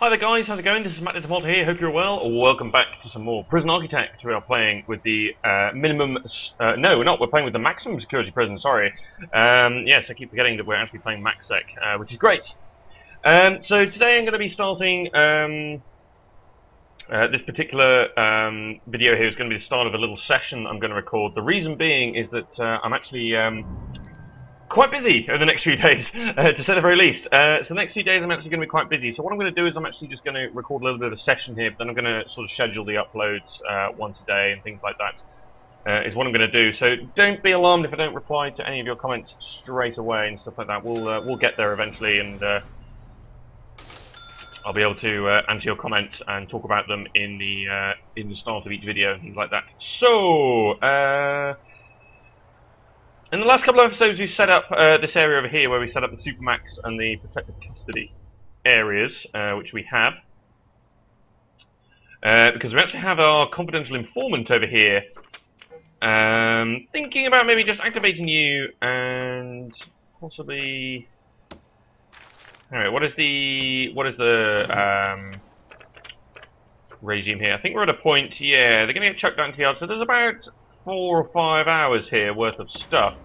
Hi there guys, how's it going? This is Matt the Defaulter here, hope you're well. Welcome back to some more Prison Architect. We are playing with the minimum, no we're not, we're playing with the maximum security prison, sorry. Yes, I keep forgetting that we're actually playing MaxSec, which is great. So today I'm going to be starting, this particular video here is going to be the start of a little session I'm going to record. The reason being is that I'm actually quite busy over the next few days, to say the very least. So the next few days I'm actually going to be quite busy. So what I'm going to do is I'm actually just going to record a little bit of a session here, but then I'm going to sort of schedule the uploads once a day and things like that, is what I'm going to do. So don't be alarmed if I don't reply to any of your comments straight away and stuff like that. We'll get there eventually, and I'll be able to answer your comments and talk about them in the start of each video and things like that. So in the last couple of episodes, we set up this area over here where we set up the Supermax and the protective custody areas, which we have. Because we actually have our confidential informant over here. Thinking about maybe just activating you and possibly... Anyway, what is the regime here? I think we're at a point, yeah, they're going to get chucked down to the yard. So there's about 4 or 5 hours here worth of stuff.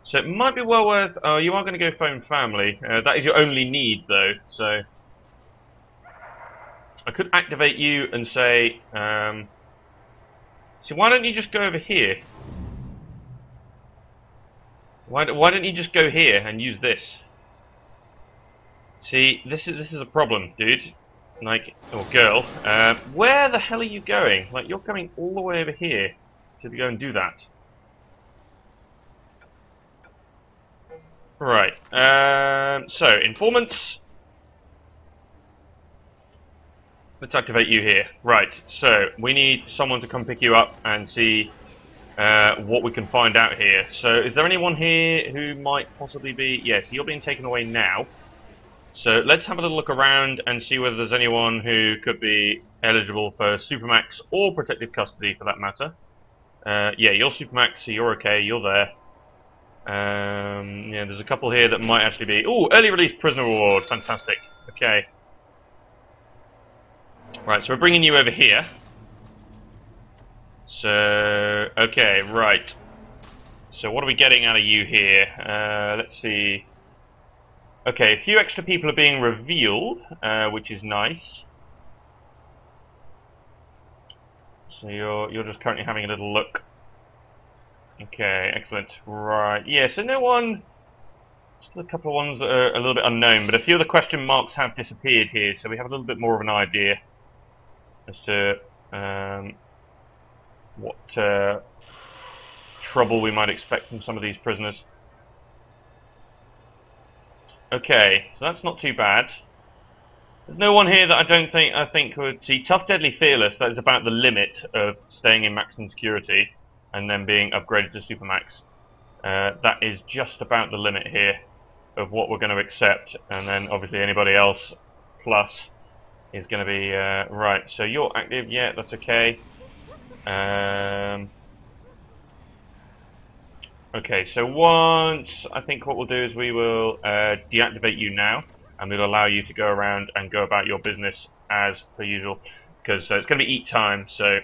So it might be well worth... Oh, you are going to go phone family. That is your only need, though. So I could activate you and say... so why don't you just go over here? Why don't you just go here and use this? See, this is a problem, dude. Like, or girl. Where the hell are you going? Like, you're coming all the way over here to go and do that. Right. So, informants. Let's activate you here. Right. So, we need someone to come pick you up and see what we can find out here. So, is there anyone here who might possibly be... Yes, you're being taken away now. So, let's have a little look around and see whether there's anyone who could be eligible for Supermax or protective custody, for that matter. Yeah, you're Supermax, so you're okay, you're there. Yeah, there's a couple here that might actually be... Ooh, early release prisoner reward, fantastic. Okay. Right, so we're bringing you over here. So, okay, right. So what are we getting out of you here? Let's see. Okay, a few extra people are being revealed, which is nice. So you're just currently having a little look. Okay, excellent. Right, yeah, so no one... Still a couple of ones that are a little bit unknown, but a few of the question marks have disappeared here, so we have a little bit more of an idea as to what trouble we might expect from some of these prisoners. Okay, so that's not too bad. There's no one here that I think would see Tough, Deadly, Fearless. That is about the limit of staying in maximum security and then being upgraded to Supermax. That is just about the limit here of what we're going to accept, and then obviously anybody else plus is going to be right. So you're active, yeah, that's okay. Okay, so once, I think what we'll do is we will deactivate you now, and we'll allow you to go around and go about your business as per usual, because it's going to be eat time, so...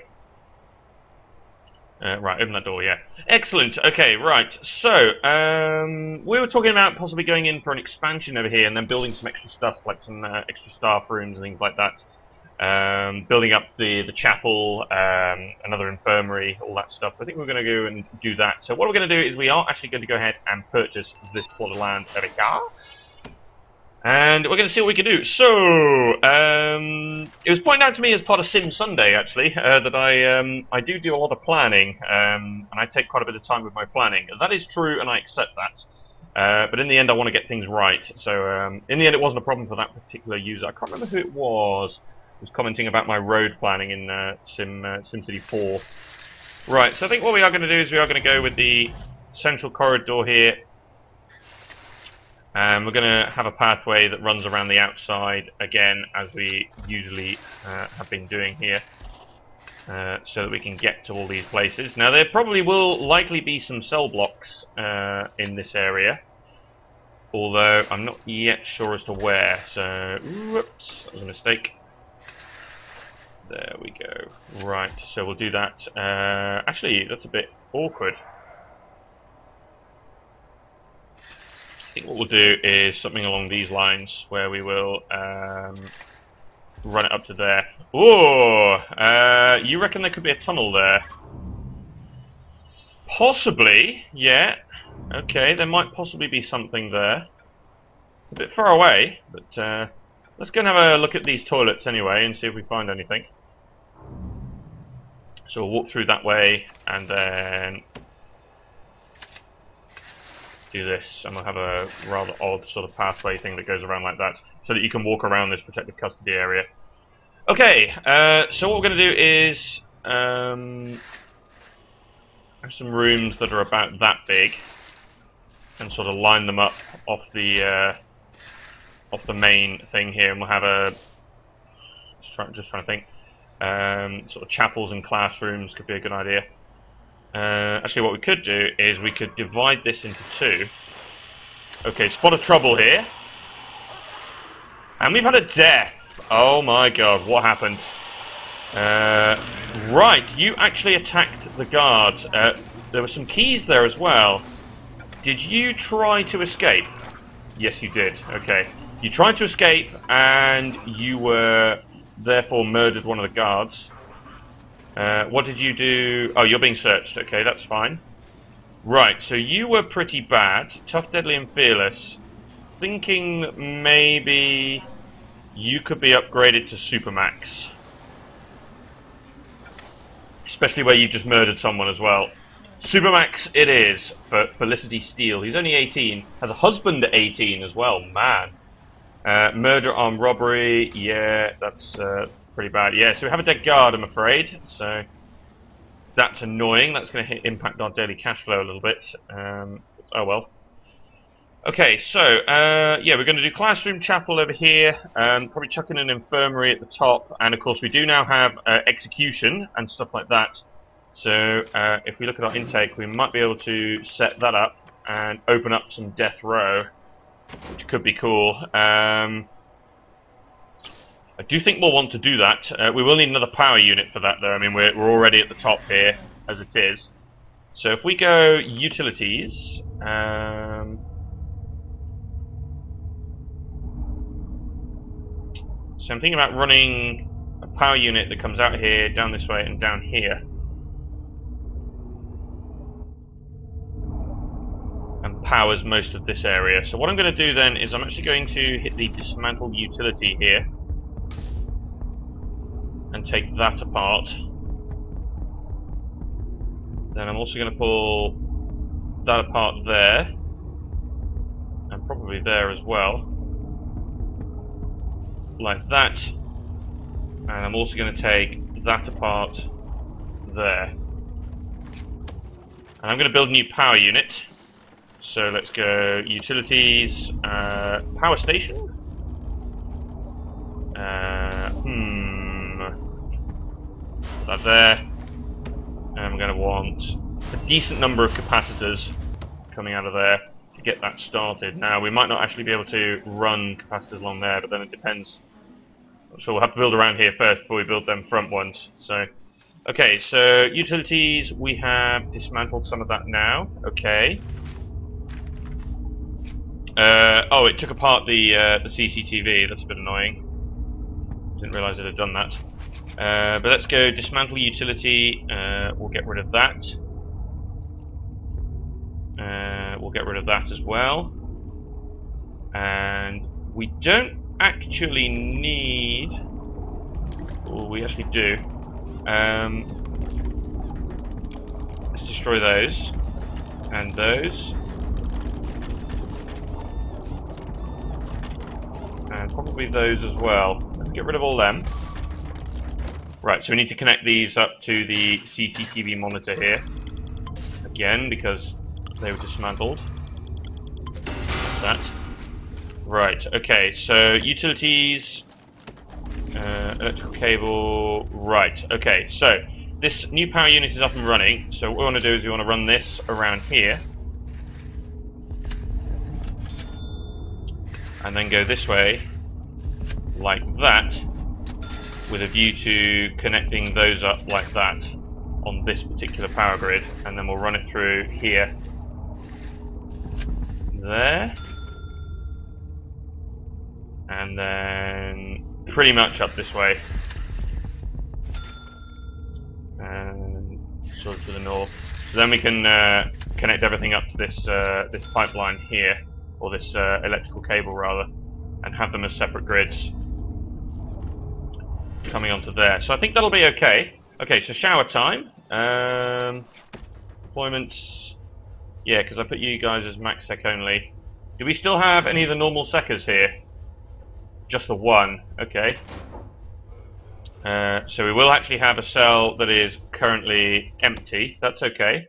right, open that door, yeah. Excellent, okay, right, so, we were talking about possibly going in for an expansion over here, and then building some extra stuff, like some extra staff rooms and things like that. Building up the chapel, another infirmary, all that stuff. I think we're going to go and do that. So what we're going to do is we are actually going to go ahead and purchase this plot of land over here. And we're going to see what we can do. So, it was pointed out to me as part of Sim Sunday, actually, that I do a lot of planning, and I take quite a bit of time with my planning. That is true, and I accept that. But in the end, I want to get things right. So, in the end, it wasn't a problem for that particular user. I can't remember who it was. Was commenting about my road planning in SimCity 4. Right, so I think what we are going to do is we are going to go with the central corridor here. And we're going to have a pathway that runs around the outside again, as we usually have been doing here. So that we can get to all these places. Now, there probably will likely be some cell blocks in this area. Although I'm not yet sure as to where, so whoops, that was a mistake. There we go. Right, so we'll do that. Actually, that's a bit awkward. I think what we'll do is something along these lines, where we will run it up to there. Ooh! You reckon there could be a tunnel there? Possibly, yeah. Okay, there might possibly be something there. It's a bit far away, but let's go and have a look at these toilets anyway and see if we find anything. So we'll walk through that way and then do this, and we'll have a rather odd sort of pathway thing that goes around like that, so that you can walk around this protective custody area. Okay, so what we're going to do is have some rooms that are about that big, and sort of line them up off the main thing here, and we'll have a just trying to think. Sort of chapels and classrooms could be a good idea. Actually, what we could do is we could divide this into two. Okay, spot of trouble here. And we've had a death. Oh my god, what happened? Right, you actually attacked the guards. There were some keys there as well. Did you try to escape? Yes, you did. Okay. You tried to escape, and you were therefore murdered one of the guards. What did you do? Oh, you're being searched. Okay, that's fine. Right, so you were pretty bad. Tough, deadly, and fearless. Thinking maybe you could be upgraded to Supermax. Especially where you just murdered someone as well. Supermax it is for Felicity Steele. He's only 18. Has a husband at 18 as well. Man. Murder, armed robbery. Yeah, that's pretty bad. Yeah, so we have a dead guard, I'm afraid. So that's annoying. That's going to impact our daily cash flow a little bit. Oh well. Okay, so yeah, we're going to do classroom, chapel over here. Probably chuck in an infirmary at the top, and of course we do now have execution and stuff like that. So if we look at our intake, we might be able to set that up and open up some death row, which could be cool. I do think we'll want to do that. We will need another power unit for that, though. I mean, we're already at the top here, as it is. So if we go utilities, so I'm thinking about running a power unit that comes out here, down this way, and down here. And powers most of this area. So what I'm going to do then is I'm actually going to hit the dismantle utility here. And take that apart. Then I'm also going to pull that apart there. And probably there as well. Like that. And I'm also going to take that apart there. And I'm going to build a new power unit. So let's go utilities, power station. That there. And I'm going to want a decent number of capacitors coming out of there to get that started. Now, we might not actually be able to run capacitors along there, but then it depends. Not sure, we'll have to build around here first before we build them front ones. So, okay, so utilities, we have dismantled some of that now. Okay. Oh, it took apart the CCTV. That's a bit annoying. Didn't realise it had done that. But let's go dismantle utility. We'll get rid of that. We'll get rid of that as well. And we don't actually need... Oh, we actually do. Let's destroy those. And those. And probably those as well. Let's get rid of all them. Right, so we need to connect these up to the CCTV monitor here. Again, because they were dismantled. Like that. Right, okay, so utilities, electrical cable, right, okay, so this new power unit is up and running, so what we want to do is we want to run this around here. And then go this way, like that. with a view to connecting those up like that on this particular power grid, and then we'll run it through here, there, and then pretty much up this way, and sort of to the north. So then we can connect everything up to this this pipeline here, or this electrical cable rather, and have them as separate grids coming onto there. So I think that'll be okay. Okay, so shower time. Deployments. Yeah, because I put you guys as max sec only. Do we still have any of the normal seckers here? Just the one. Okay. So we will actually have a cell that is currently empty. That's okay.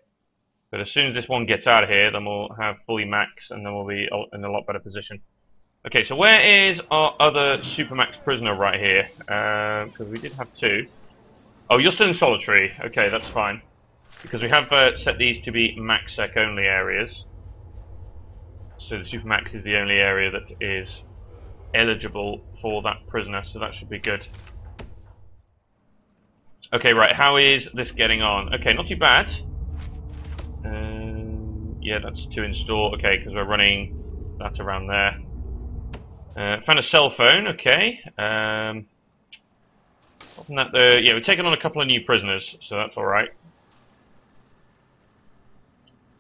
But as soon as this one gets out of here, then we'll have fully max, and then we'll be in a lot better position. Okay, so where is our other Supermax prisoner right here? Because we did have two. Oh, you're still in solitary. Okay, that's fine. Because we have set these to be max sec only areas. So the Supermax is the only area that is eligible for that prisoner, so that should be good. Okay, right, how is this getting on? Okay, not too bad. Yeah, that's to install. Okay, because we're running that around there. Found a cell phone. Okay. Other than that, yeah, we've taken on a couple of new prisoners, so that's all right.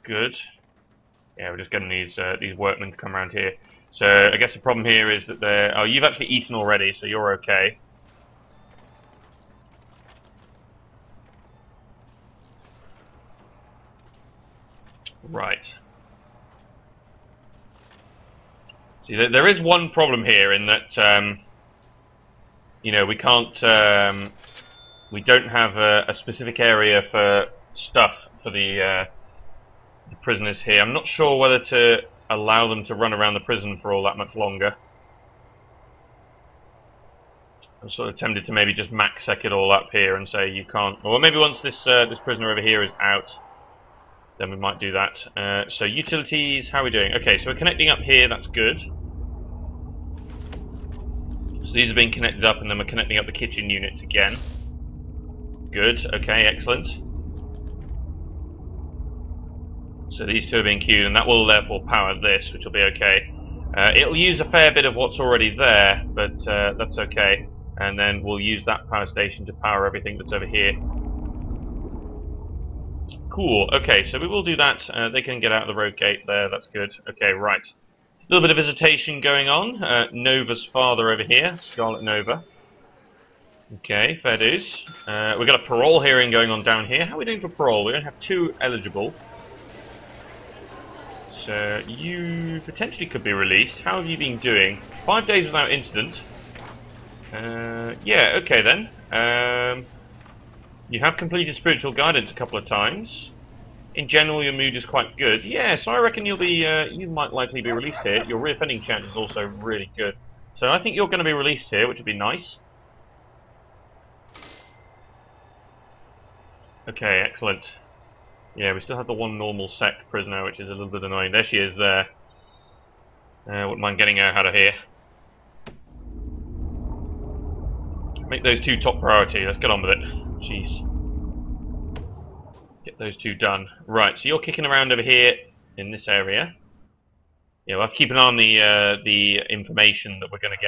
Good. Yeah, we're just getting these workmen to come around here. So I guess the problem here is that they're. Oh, you've actually eaten already, so you're okay. Right. See, there is one problem here in that, you know, we can't, we don't have a specific area for stuff for the prisoners here. I'm not sure whether to allow them to run around the prison for all that much longer. I'm sort of tempted to maybe just max sec it all up here and say you can't, or maybe once this this prisoner over here is out, then we might do that. So utilities, how are we doing? Okay, so we're connecting up here, that's good. So these are being connected up, and then we're connecting up the kitchen units again. Good, okay, excellent. So these two are being queued, and that will therefore power this, which will be okay. It'll use a fair bit of what's already there, but that's okay. And then we'll use that power station to power everything that's over here. Cool, okay, so we will do that. They can get out of the road gate there, that's good. Okay, right. A little bit of visitation going on. Nova's father over here, Scarlet Nova. Okay, fair dues. We've got a parole hearing going on down here. How are we doing for parole? We only have 2 eligible. So you potentially could be released. How have you been doing? 5 days without incident. Yeah, okay then. You have completed spiritual guidance a couple of times. In general, your mood is quite good. Yeah, so I reckon you'll be, you might likely be released here. Your reoffending chance is also really good. So I think you're going to be released here, which would be nice. Okay, excellent. Yeah, we still have the one normal sec prisoner, which is a little bit annoying. There she is there. Wouldn't mind getting her out of here. Make those 2 top priority. Let's get on with it. Jeez. Get those 2 done. Right, so you're kicking around over here in this area. Yeah, we'll have to keep an eye on the information that we're going to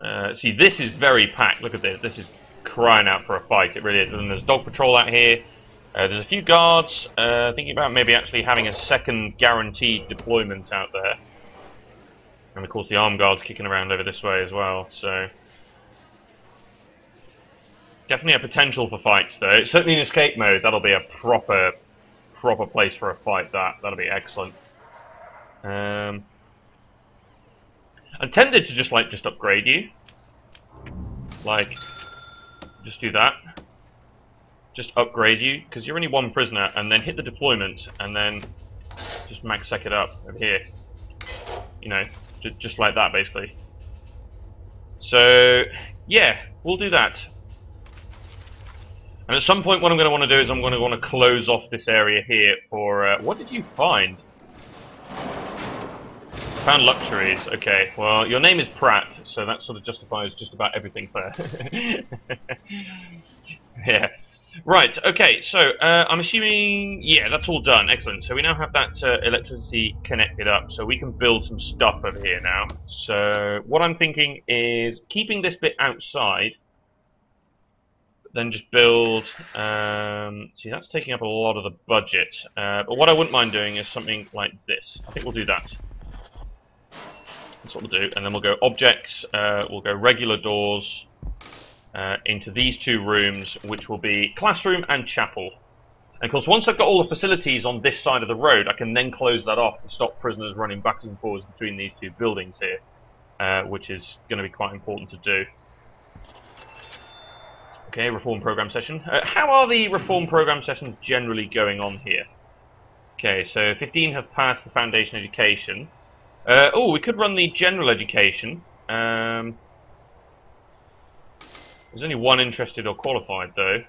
get. See, this is very packed. Look at this. This is crying out for a fight. It really is. And then there's dog patrol out here. There's a few guards. Thinking about maybe actually having a second guaranteed deployment out there. And of course the armed guards kicking around over this way as well, so definitely a potential for fights though. It's certainly in escape mode, that'll be a proper place for a fight. That'll be excellent. I'm tempted to just upgrade you. Like, just do that. Just upgrade you, because you're only 1 prisoner, and then hit the deployment, and then just max sec it up over here. You know, just like that, basically. So, yeah, we'll do that. And at some point, what I'm going to want to do is I'm going to want to close off this area here for... what did you find? Found luxuries. Okay, well, your name is Pratt, so that sort of justifies just about everything there. Yeah. Right, okay, so I'm assuming, yeah, that's all done. Excellent. So we now have that electricity connected up, so we can build some stuff over here now. So what I'm thinking is keeping this bit outside, then just build, see, that's taking up a lot of the budget. But what I wouldn't mind doing is something like this. I think we'll do that. That's what we'll do, and then we'll go objects, we'll go regular doors into these two rooms, which will be classroom and chapel. And of course, once I've got all the facilities on this side of the road, I can then close that off to stop prisoners running backwards and forwards between these two buildings here, which is going to be quite important to do. Okay, reform program session. How are the reform program sessions generally going on here? Okay, so 15 have passed the foundation education. Oh, we could run the general education. There's only one interested or qualified, though.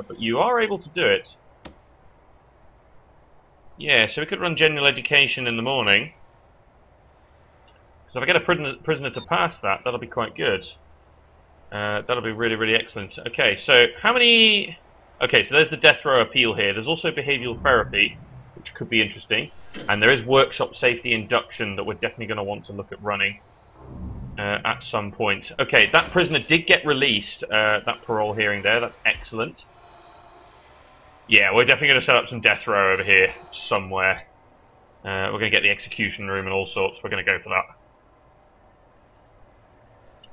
But you are able to do it. Yeah, so we could run general education in the morning. So if I get a prisoner to pass that, that'll be quite good. That'll be really, really excellent. Okay, so how many... Okay, so there's the death row appeal here. There's also behavioural therapy, which could be interesting. And there is workshop safety induction that we're definitely going to want to look at running at some point. Okay, that prisoner did get released, that parole hearing there. That's excellent. Yeah, we're definitely going to set up some death row over here somewhere. We're going to get the execution room and all sorts. We're going to go for that.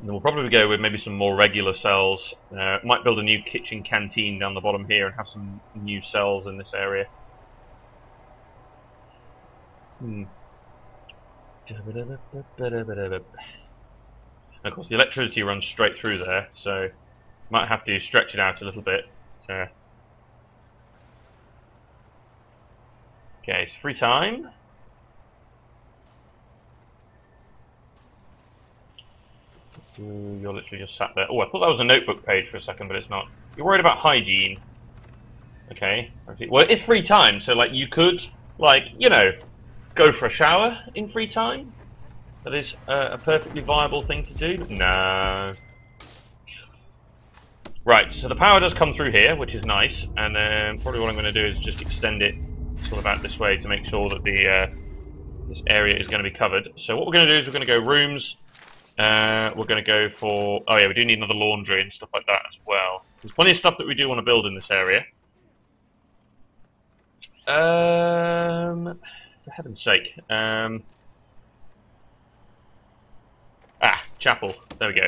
And then we'll probably go with maybe some more regular cells. Might build a new kitchen canteen down the bottom here and have some new cells in this area. And of course, the electricity runs straight through there, so might have to stretch it out a little bit. So, okay, it's free time. Ooh, you're literally just sat there. Oh, I thought that was a notebook page for a second, but it's not. You're worried about hygiene. Okay. Well, it's free time, so like you could, like, you know, go for a shower in free time. That is a perfectly viable thing to do. No. Right, so the power does come through here, which is nice, and then probably what I'm going to do is just extend it sort of out this way to make sure that the this area is going to be covered. So what we're going to do is we're going to go rooms. We're going to go for... Oh yeah, we do need another laundry and stuff like that as well. There's plenty of stuff that we do want to build in this area. For heaven's sake. Chapel. There we go.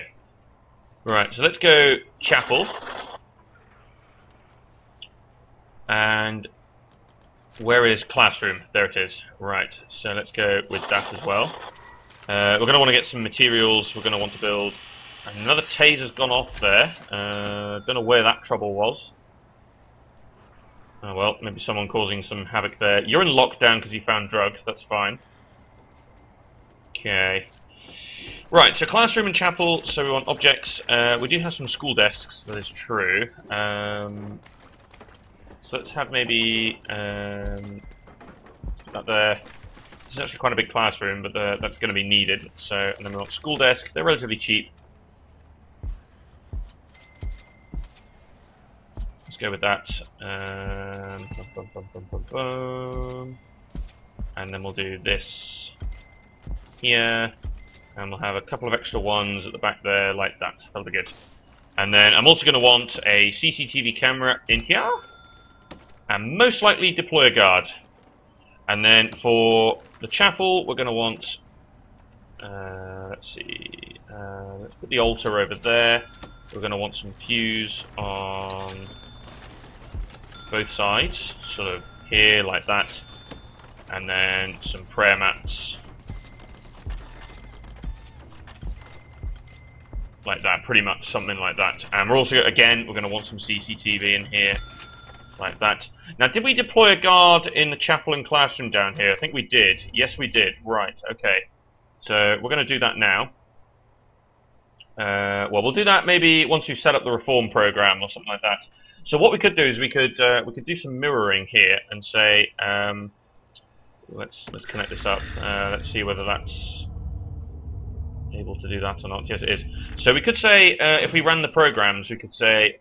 Right, so let's go chapel. And where is classroom? There it is. Right, so let's go with that as well. We're going to want to get some materials. We're going to want to build... Another taser's gone off there. Don't know where that trouble was. Oh well, maybe someone causing some havoc there. You're in lockdown because you found drugs. That's fine. Okay. Right, so classroom and chapel. So we want objects. We do have some school desks. That is true. So let's have maybe... let's put that there. This is actually quite a big classroom, but that's going to be needed. So, and then we want school desk. They're relatively cheap. Let's go with that. And then we'll do this here, and we'll have a couple of extra ones at the back there, like that. That'll be good. And then I'm also going to want a CCTV camera in here, and most likely deploy a guard. And then for the chapel, we're going to want, let's see, let's put the altar over there. We're going to want some pews on both sides, sort of here, like that. And then some prayer mats. Like that, pretty much something like that. And we're also, again, we're going to want some CCTV in here. Like that. Now, did we deploy a guard in the chapel and classroom down here? I think we did. Yes, we did. Right, okay. So, we're going to do that now. Well, we'll do that maybe once we've set up the reform program or something like that. So what we could do is we could do some mirroring here and say, let's connect this up. Let's see whether that's able to do that or not. Yes, it is. So we could say, if we ran the programs, we could say,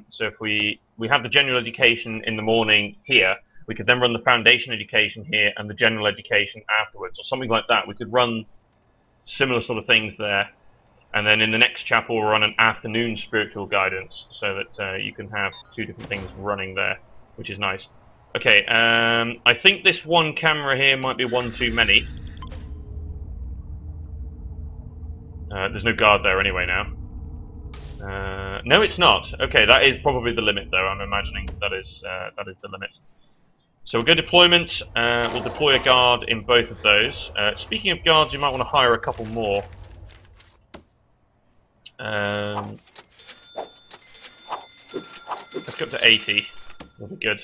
so if we have the general education in the morning here, we could then run the foundation education here and the general education afterwards, or something like that. We could run similar sort of things there. And then in the next chapel, we'll run an afternoon spiritual guidance, so that you can have two different things running there, which is nice. Okay, I think this one camera here might be one too many. There's no guard there anyway now. No, it's not. Okay, that is probably the limit, though. I'm imagining that is the limit. So we'll go deployment. We'll deploy a guard in both of those. Speaking of guards, you might want to hire a couple more. Let's go up to 80. That'll be good.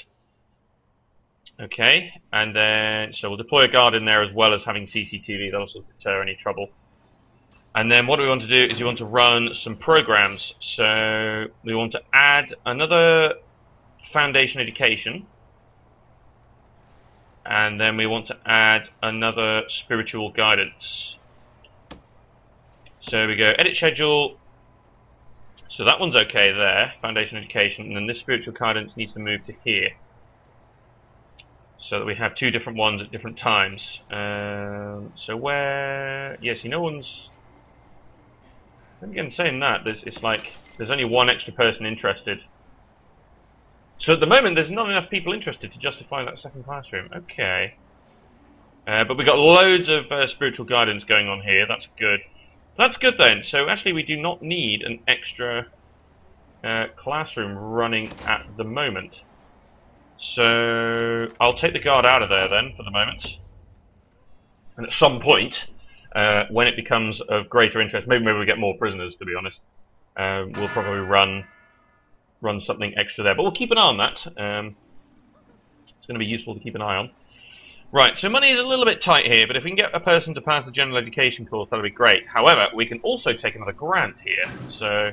Okay, and then so we'll deploy a guard in there as well as having CCTV. That'll sort of deter any trouble. And then what we want to do is we want to run some programs. So we want to add another foundation education. And then we want to add another spiritual guidance. So we go edit schedule. So that one's okay there, foundation education. And then this spiritual guidance needs to move to here. So that we have two different ones at different times. So where... Yeah, see, no one's... Again, saying that, it's like there's only one extra person interested. So at the moment, there's not enough people interested to justify that second classroom. Okay. But we've got loads of spiritual guidance going on here. That's good. That's good then. So actually, we do not need an extra classroom running at the moment. So I'll take the guard out of there then for the moment. And at some point... when it becomes of greater interest, maybe we get more prisoners, to be honest, we'll probably run something extra there. But we'll keep an eye on that. It's going to be useful to keep an eye on. Right, so money is a little bit tight here, but if we can get a person to pass the general education course, that'll be great. However, we can also take another grant here. So,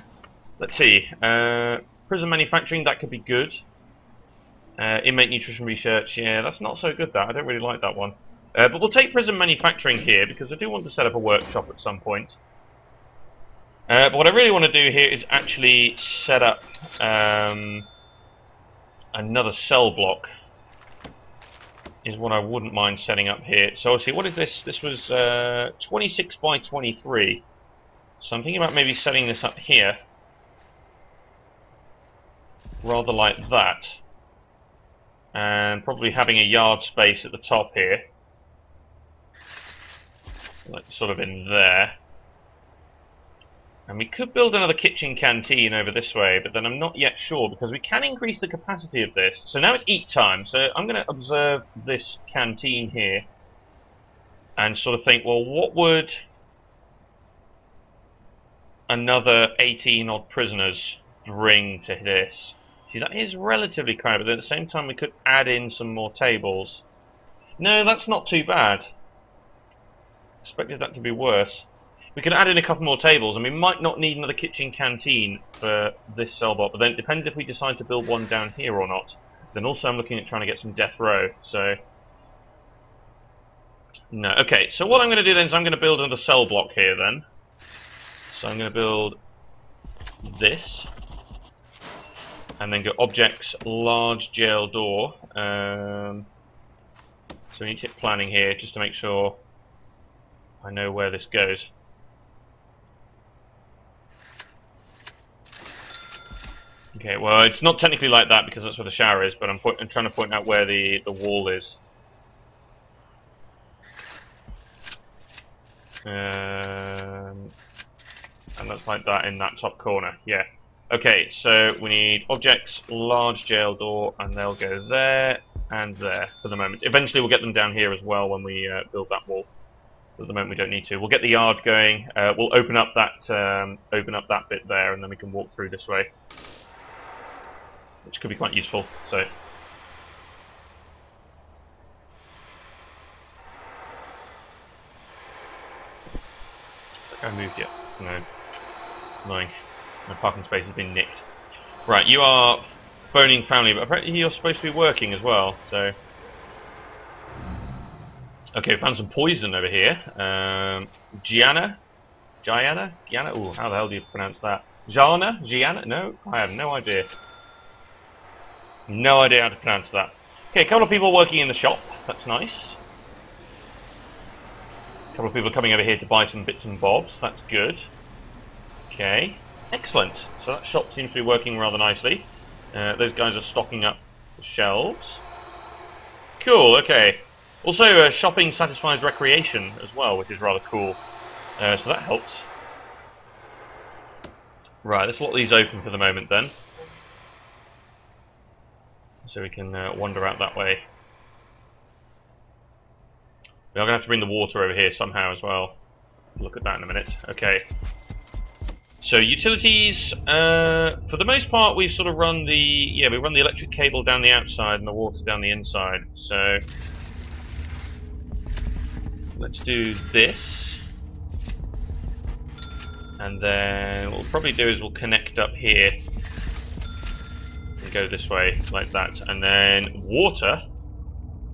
let's see. Prison manufacturing, that could be good. Inmate nutrition research, yeah, that's not so good, that. I don't really like that one. But we'll take prison manufacturing here, because I do want to set up a workshop at some point. But what I really want to do here is actually set up another cell block, is what I wouldn't mind setting up here. So obviously, what is this? This was 26 by 23. So I'm thinking about maybe setting this up here, rather like that. And probably having a yard space at the top here. Like sort of in there. And we could build another kitchen canteen over this way, but then I'm not yet sure, because we can increase the capacity of this. So now it's eat time, so I'm going to observe this canteen here and sort of think, well, what would another 18 odd prisoners bring to this? See, that is relatively crowded, but at the same time we could add in some more tables. No, that's not too bad. Expected that to be worse. We could add in a couple more tables, and we might not need another kitchen canteen for this cell block, but then it depends if we decide to build one down here or not. Then also I'm looking at trying to get some death row, so... No, okay, so what I'm going to do then is I'm going to build another cell block here then. So I'm going to build this, and then go objects, large jail door. So we need to hit planning here, just to make sure I know where this goes. Okay, well, it's not technically like that because that's where the shower is, but I'm trying to point out where the wall is. And that's like that in that top corner, yeah. Okay, so we need objects, large jail door, and they'll go there and there for the moment. Eventually we'll get them down here as well when we build that wall. But at the moment we don't need to. We'll get the yard going. We'll open up that bit there, and then we can walk through this way, which could be quite useful. So, is that guy moved yet? No, it's annoying. My parking space has been nicked. Right, you are phoning family, but apparently you're supposed to be working as well. So, Okay, found some poison over here. Gianna? Gianna? Ooh, how the hell do you pronounce that? Gianna? Gianna? No, I have no idea. No idea how to pronounce that. Okay, a couple of people working in the shop. That's nice. A couple of people coming over here to buy some bits and bobs. That's good. Okay, excellent. So that shop seems to be working rather nicely. Those guys are stocking up the shelves. Cool, okay. Also, shopping satisfies recreation as well, which is rather cool. So that helps. Right, let's lock these open for the moment then. So we can wander out that way. We are going to have to bring the water over here somehow as well. Look at that in a minute. Okay. So utilities, for the most part, we've sort of run we run the electric cable down the outside and the water down the inside. So let's do this, and then what we'll probably do is we'll connect up here and go this way like that, and then water.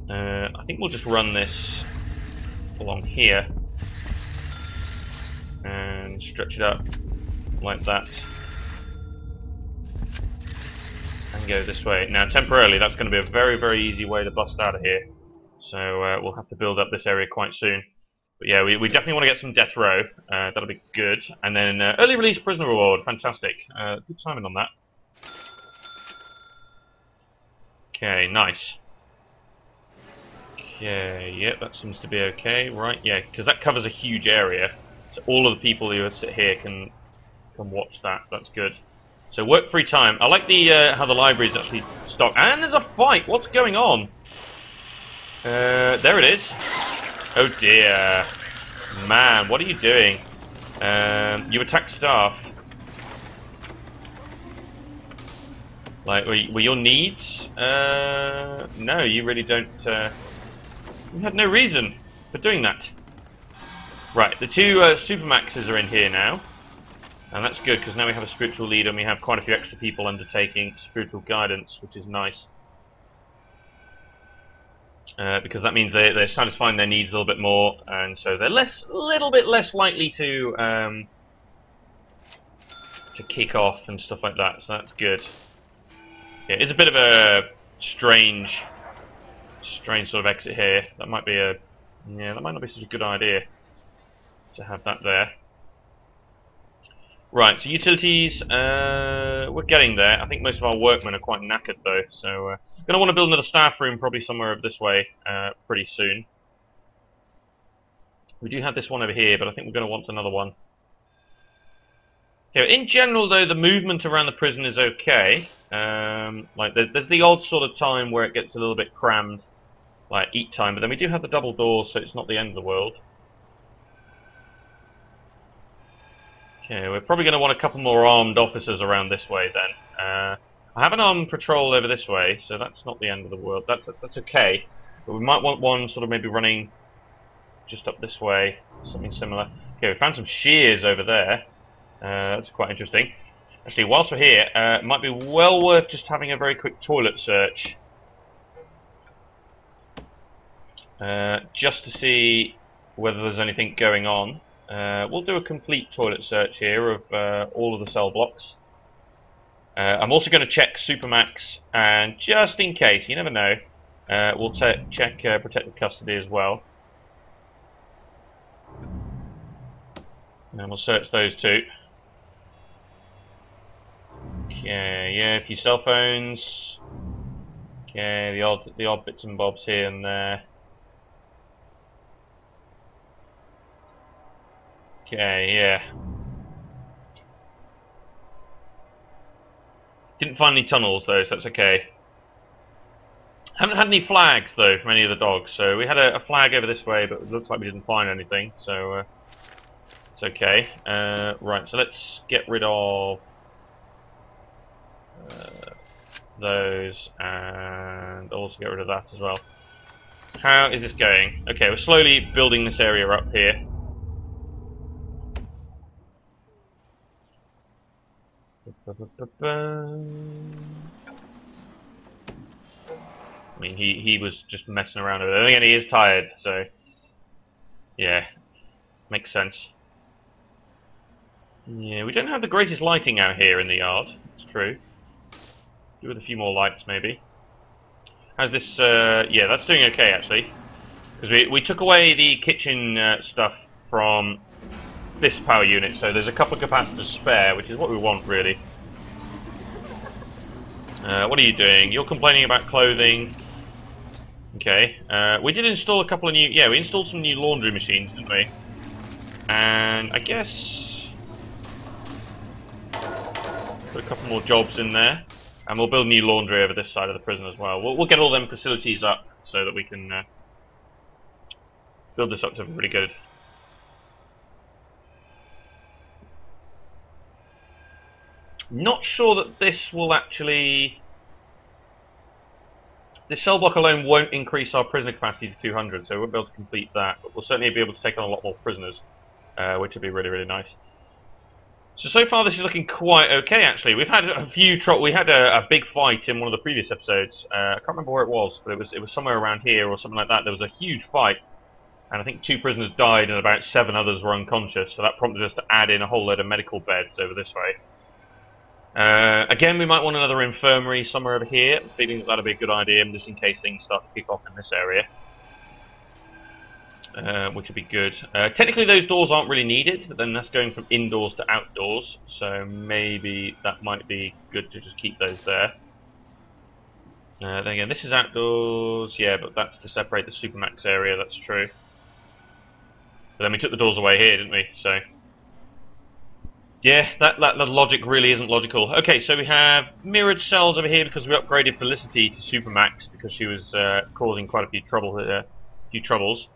I think we'll just run this along here and stretch it up like that and go this way. Now temporarily that's going to be a very, very easy way to bust out of here, so we'll have to build up this area quite soon. But yeah, we definitely want to get some death row. That'll be good. And then early release prisoner reward, fantastic. Good timing on that. Okay, nice. Okay, yeah, that seems to be okay. Right, yeah, because that covers a huge area, so all of the people who sit here can watch that. That's good. So work free time. I like the how the library is actually stocked. And there's a fight. What's going on? There it is. Oh dear, man, what are you doing? You attack staff. Like, were your needs? No, you really don't. You had no reason for doing that. Right, the two Supermaxes are in here now. And that's good, because now we have a spiritual leader and we have quite a few extra people undertaking spiritual guidance, which is nice. Because that means they're satisfying their needs a little bit more, and so they're a little bit less likely to kick off and stuff like that, so that's good. Yeah, it's a bit of a strange sort of exit here. That might be that might not be such a good idea to have that there. Right, so utilities, we're getting there. I think most of our workmen are quite knackered though, so going to want to build another staff room probably somewhere over this way pretty soon. We do have this one over here, but I think we're going to want another one. Okay, in general though, the movement around the prison is okay. Like there's the odd sort of time where it gets a little bit crammed, like eat time, but then we do have the double doors, so it's not the end of the world. Okay, we're probably going to want a couple more armed officers around this way then. I have an armed patrol over this way, so that's not the end of the world. That's okay. But we might want one sort of maybe running just up this way, something similar. Okay, we found some shears over there. That's quite interesting. Actually, whilst we're here, it might be well worth just having a very quick toilet search. Just to see whether there's anything going on. We'll do a complete toilet search here of all of the cell blocks. I'm also going to check Supermax, and just in case, you never know, we'll check protected custody as well. And we'll search those two. Okay, yeah, a few cell phones. Okay, the odd bits and bobs here and there. Okay, yeah. Didn't find any tunnels though, so that's okay. Haven't had any flags though from any of the dogs, so we had a flag over this way, but it looks like we didn't find anything, so it's okay. Right, so let's get rid of those, and also get rid of that as well. How is this going? Okay, we're slowly building this area up here. I mean, he was just messing around over there. Again, he is tired, so Yeah, makes sense. Yeah, we don't have the greatest lighting out here in the yard. It's true. Do with a few more lights, maybe. How's this? Yeah, that's doing okay, actually. Because we took away the kitchen stuff from this power unit, so there's a couple of capacitors spare, which is what we want, really. What are you doing? You're complaining about clothing. Okay. We did install a couple of new... Yeah, we installed some new laundry machines, didn't we? And I guess... put a couple more jobs in there. And we'll build new laundry over this side of the prison as well. We'll get all them facilities up so that we can build this up to pretty good. Not sure that this will actually... This cell block alone won't increase our prisoner capacity to 200, so we won't be able to complete that. But we'll certainly be able to take on a lot more prisoners, which would be really, really nice. So far this is looking quite okay, actually. We've had a few we had a big fight in one of the previous episodes. I can't remember where it was, but it was somewhere around here or something like that. There was a huge fight, and I think 2 prisoners died and about 7 others were unconscious. So that prompted us to add in a whole load of medical beds over this way. Again, we might want another infirmary somewhere over here. I'm feeling that that'll be a good idea, just in case things start to kick off in this area. Which would be good. Technically those doors aren't really needed, but then that's going from indoors to outdoors, so maybe that might be good to just keep those there. Then again, this is outdoors, yeah, but that's to separate the Supermax area, that's true. But then we took the doors away here, didn't we? So yeah, that logic really isn't logical. Okay, so we have mirrored cells over here because we upgraded Felicity to Supermax because she was causing quite a few troubles.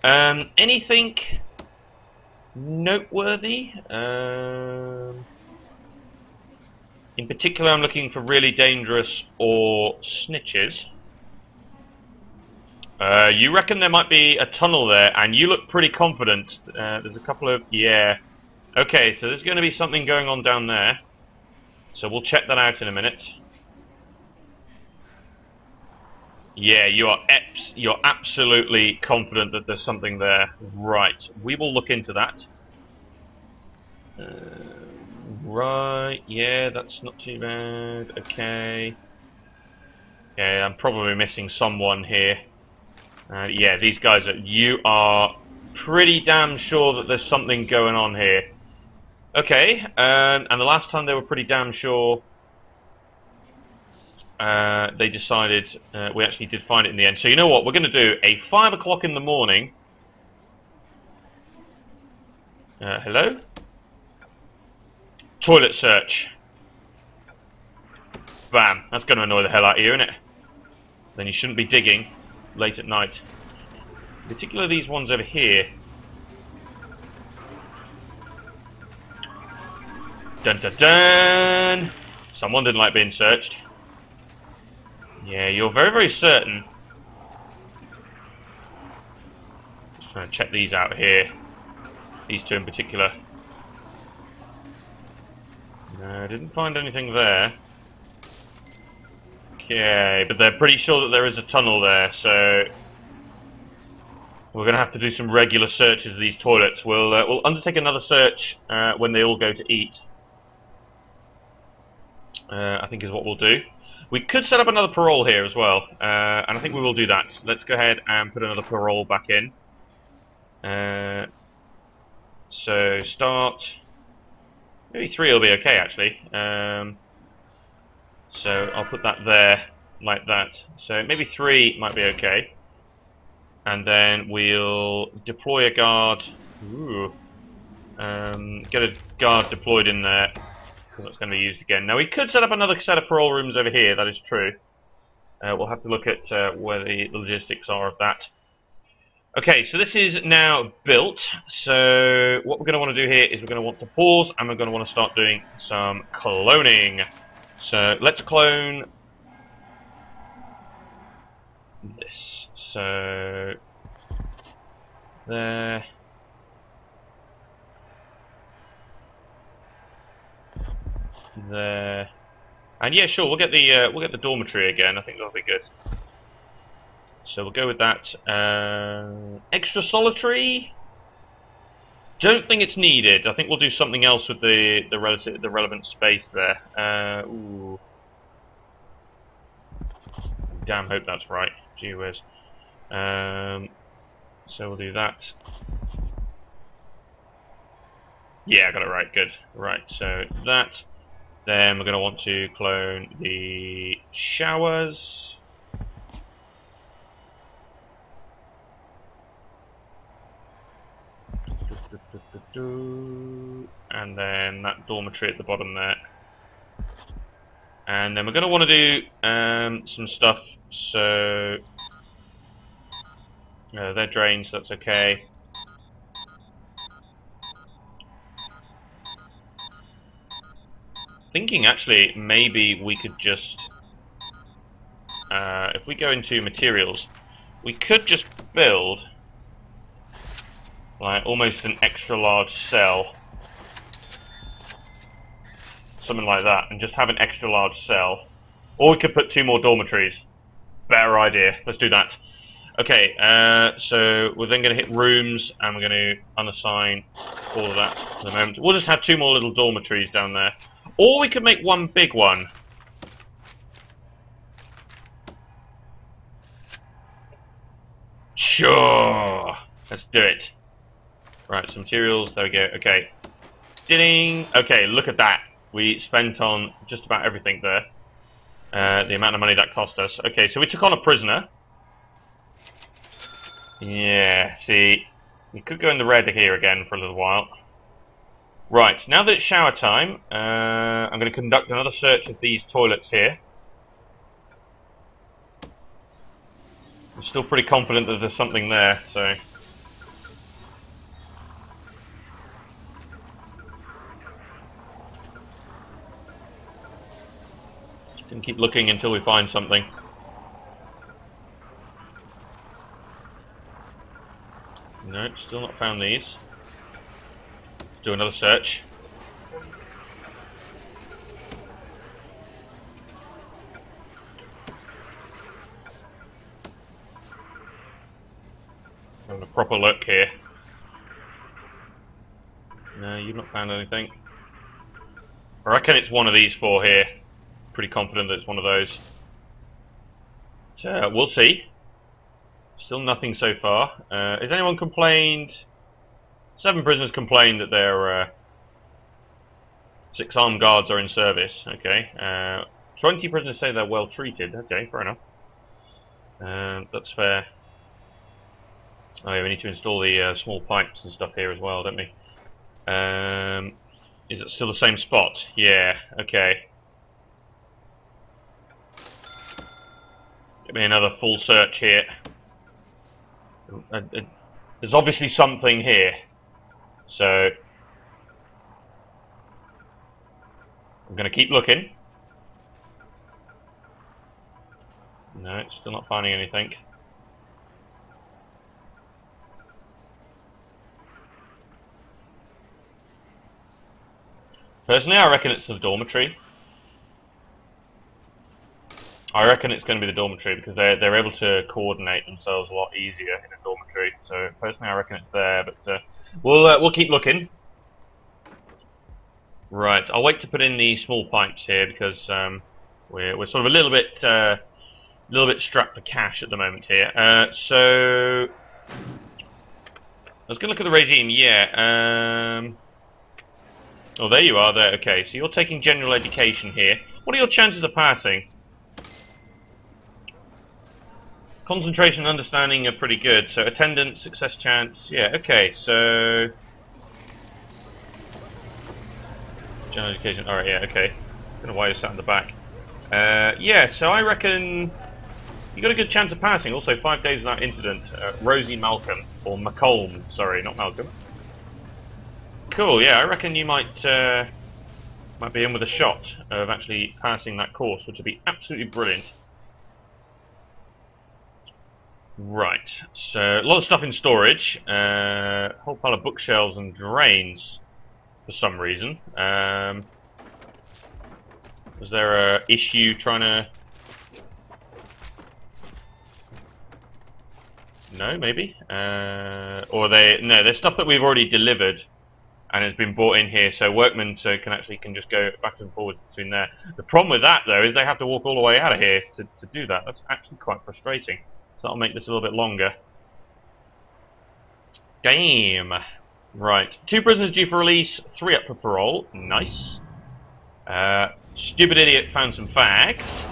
Anything noteworthy? In particular, I'm looking for really dangerous or snitches. You reckon there might be a tunnel there, and you look pretty confident. There's a couple of... yeah. Okay, so there's going to be something going on down there. So we'll check that out in a minute. Yeah, you're absolutely confident that there's something there. Right, we will look into that. Right, yeah, that's not too bad. Okay. Yeah, I'm probably missing someone here. Yeah, these guys you are pretty damn sure that there's something going on here. Okay, and the last time they were pretty damn sure, they decided, we actually did find it in the end. So you know what, we're going to do a 5 o'clock in the morning. Hello? Toilet search. Bam, that's going to annoy the hell out of you, isn't it? Then you shouldn't be digging late at night. In particular these ones over here. Dun dun dun! Someone didn't like being searched. Yeah, you're very, very certain. Just trying to check these out here. These 2 in particular. No, I didn't find anything there. Okay, but they're pretty sure that there is a tunnel there, so we're going to have to do some regular searches of these toilets. We'll undertake another search when they all go to eat. I think is what we'll do. We could set up another parole here as well, and I think we will do that. So let's go ahead and put another parole back in. So start. Maybe 3 will be okay, actually. So I'll put that there, like that. So maybe 3 might be okay. And then we'll deploy a guard. Ooh. Get a guard deployed in there, because that's going to be used again. Now we could set up another set of parole rooms over here, that is true. We'll have to look at where the logistics are of that. Okay, so this is now built. So what we're going to want to do here is we're going to want to pause, and we're going to want to start doing some cloning. So let's clone this. So there. There. And yeah, sure, we'll get the dormitory again. I think that'll be good. So we'll go with that. Extra solitary. Don't think it's needed. I think we'll do something else with the relevant space there. Ooh. Damn, hope that's right. Gee whiz. So we'll do that. Yeah, I got it right. Good. Right. So that. Then we're going to want to clone the showers. And then that dormitory at the bottom there. And then we're going to want to do some stuff. So they're drains, that's okay. Thinking actually maybe we could just, if we go into materials, we could just build like almost an extra large cell, something like that, and just have an extra large cell. Or we could put 2 more dormitories. Better idea. Let's do that. Okay, so we're then going to hit rooms, and we're going to unassign all of that for the moment. We'll just have 2 more little dormitories down there. Or we could make 1 big one. Sure. Let's do it. Right, some materials. There we go. Okay. Ding. Okay, look at that. We spent on just about everything there. The amount of money that cost us. Okay, so we took on a prisoner. Yeah, see. We could go in the red here again for a little while. Right, now that it's shower time, I'm going to conduct another search of these toilets here. I'm still pretty confident that there's something there, so... Can keep looking until we find something. No, still not found these. Do another search. Having a proper look here. No, you've not found anything. I reckon it's one of these 4 here. Pretty confident that it's one of those. So, we'll see. Still nothing so far. Has anyone complained? 7 prisoners complained that their 6 armed guards are in service. Okay. 20 prisoners say they're well treated. Okay, fair enough. That's fair. Oh yeah, we need to install the small pipes and stuff here as well, don't we? Is it still the same spot? Yeah, okay. Give me another full search here. There's obviously something here. So I'm going to keep looking. No, still not finding anything. Personally, I reckon it's the dormitory. I reckon it's going to be the dormitory because they're able to coordinate themselves a lot easier in a dormitory. So personally, I reckon it's there, but we'll keep looking. Right, I'll wait to put in the small pipes here because we're sort of a little bit strapped for cash at the moment here. So I was going to look at the regime. Yeah. Oh, there you are. There. Okay, so you're taking general education here. What are your chances of passing? Concentration and understanding are pretty good. So attendance, success chance. Yeah. Okay. So general education. All right. Yeah. Okay. Don't know why you're sat in the back. Yeah. So I reckon you got a good chance of passing. Also, 5 days without incident. Rosie Malcolm or McColm. Sorry, not Malcolm. Cool. Yeah. I reckon you might be in with a shot of actually passing that course, which would be absolutely brilliant. Right, so a lot of stuff in storage, whole pile of bookshelves and drains for some reason. Was there a issue trying to... No, maybe. Or no, there's stuff that we've already delivered and has been brought in here, so workmen can just go back and forward between there. The problem with that, though, is they have to walk all the way out of here to do that. That's actually quite frustrating. So that'll make this a little bit longer. Game. Right. 2 prisoners due for release, 3 up for parole. Nice. Stupid idiot found some facts.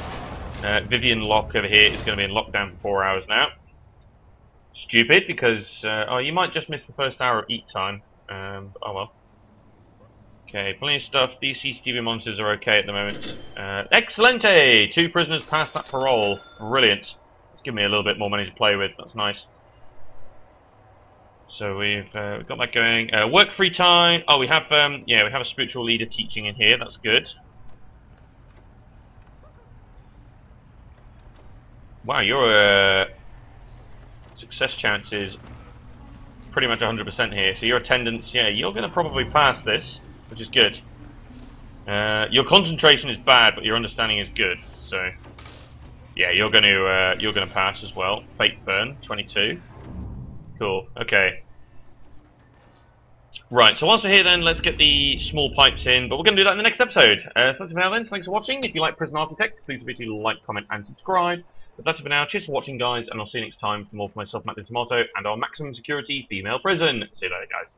Vivian Locke over here is going to be in lockdown for 4 hours now. Stupid, because... oh, you might just miss the first hour of eat time. Oh well. Okay, plenty of stuff. These CCTV monitors are okay at the moment. Excellente! 2 prisoners passed that parole. Brilliant. It's given me a little bit more money to play with. That's nice. So we've got that going. Work free time. Oh, we have yeah, we have a spiritual leader teaching in here. That's good. Wow, your success chances pretty much 100% here. So your attendance, yeah, you're going to probably pass this, which is good. Your concentration is bad, but your understanding is good. So yeah, you're going to pass as well. Fate burn 22. Cool. Okay. Right, so once we're here then, let's get the small pipes in, but we're going to do that in the next episode. So that's it for now then, so thanks for watching. If you like Prison Architect, please feel free to like, comment, and subscribe. But that's it for now. Cheers for watching, guys, and I'll see you next time for more from myself, Matt the Tomato, and our maximum security female prison. See you later, guys.